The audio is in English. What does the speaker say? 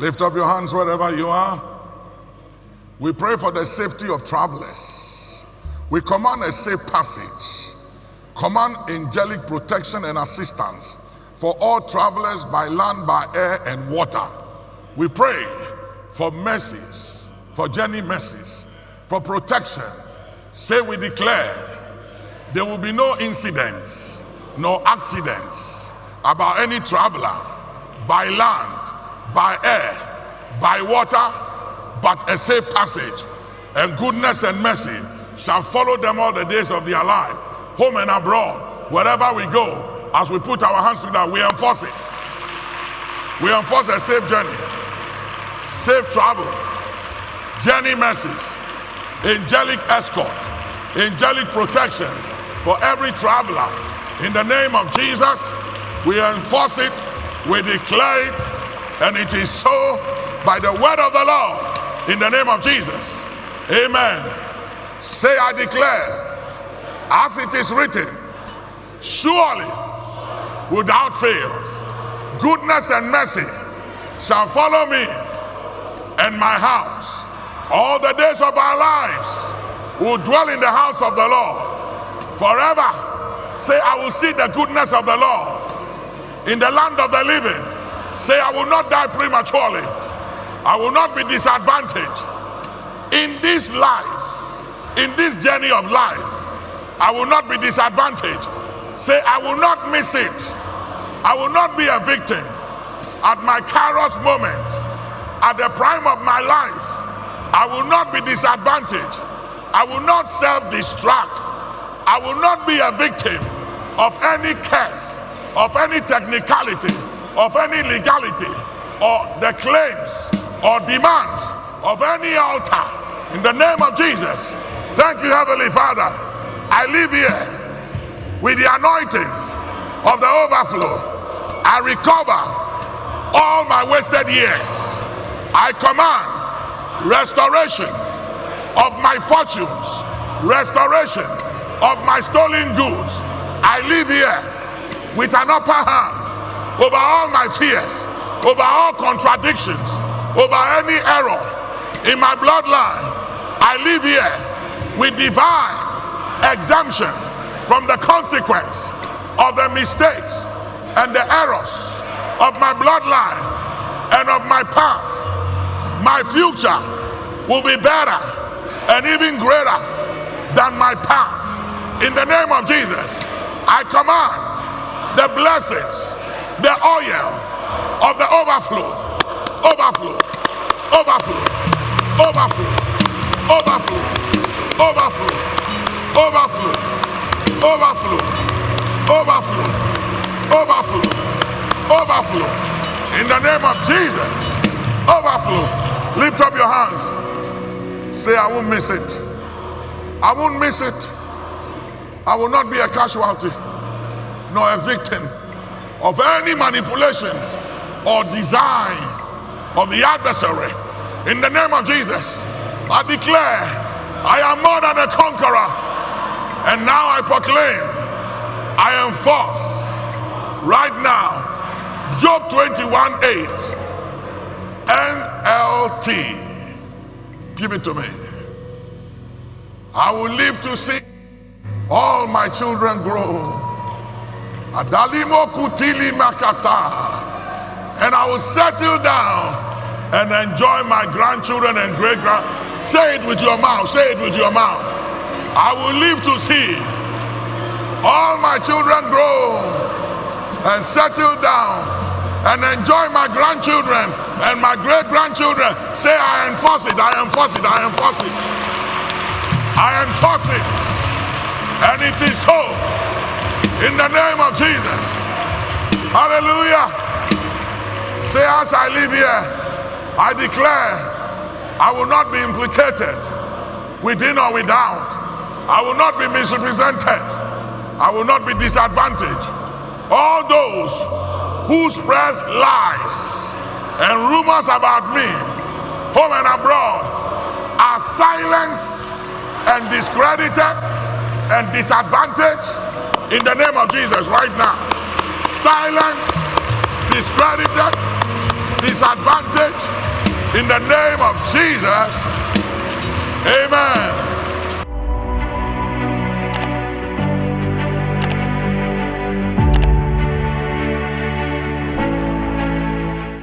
Lift up your hands wherever you are. We pray for the safety of travelers. We command a safe passage. Command angelic protection and assistance for all travelers by land, by air, and water. We pray for mercies, for journey mercies, for protection. Say we declare there will be no incidents, no accidents about any traveler by land, by air, by water, but a safe passage, and goodness and mercy shall follow them all the days of their life, home and abroad, wherever we go. As we put our hands together, we enforce it. We enforce a safe journey, safe travel, journey message, angelic escort, angelic protection for every traveler. In the name of Jesus, we enforce it, we declare it, and it is so by the word of the Lord, in the name of Jesus. Amen. Say, I declare, as it is written, surely, without fail, goodness and mercy shall follow me and my house. All the days of our lives will dwell in the house of the Lord forever. Say, I will see the goodness of the Lord in the land of the living. Say, I will not die prematurely. I will not be disadvantaged. In this life, in this journey of life, I will not be disadvantaged. Say, I will not miss it. I will not be a victim. At my kairos moment, at the prime of my life, I will not be disadvantaged. I will not self-destruct. I will not be a victim of any curse, of any technicality, of any legality, or the claims or demands of any altar. In the name of Jesus. Thank you, Heavenly Father. I live here with the anointing of the overflow. I recover all my wasted years. I command restoration of my fortunes, restoration of my stolen goods. I live here with an upper hand over all my fears, over all contradictions, over any error in my bloodline. I live here with divine exemption from the consequence of the mistakes and the errors of my bloodline and of my past. My future will be better and even greater than my past. In the name of Jesus, I command the blessings, the oil of the overflow, overflow, overflow, overflow, overflow, overflow, overflow, overflow, overflow, overflow, overflow. In the name of Jesus, overflow. Lift up your hands. Say, I won't miss it. I won't miss it. I will not be a casualty nor a victim of any manipulation or design of the adversary. In the name of Jesus, I declare I am more than a conqueror. And now I proclaim, I enforce right now Job 21:8 NLT. Give it to me. I will live to see all my children grow. Adalimo kutili makasa. And I will settle down and enjoy my grandchildren and great-grand. Say it with your mouth. Say it with your mouth. I will live to see all my children grow and settle down and enjoy my grandchildren and my great-grandchildren. Say, I enforce it. I enforce it. I enforce it. I enforce it. And it is so. In the name of Jesus. Hallelujah. Say, as I live here, I declare I will not be implicated within or without. I will not be misrepresented. I will not be disadvantaged. All those who spread lies and rumors about me, home and abroad, are silenced and discredited and disadvantaged in the name of Jesus right now. Silence, discredited, disadvantage in the name of Jesus. Amen.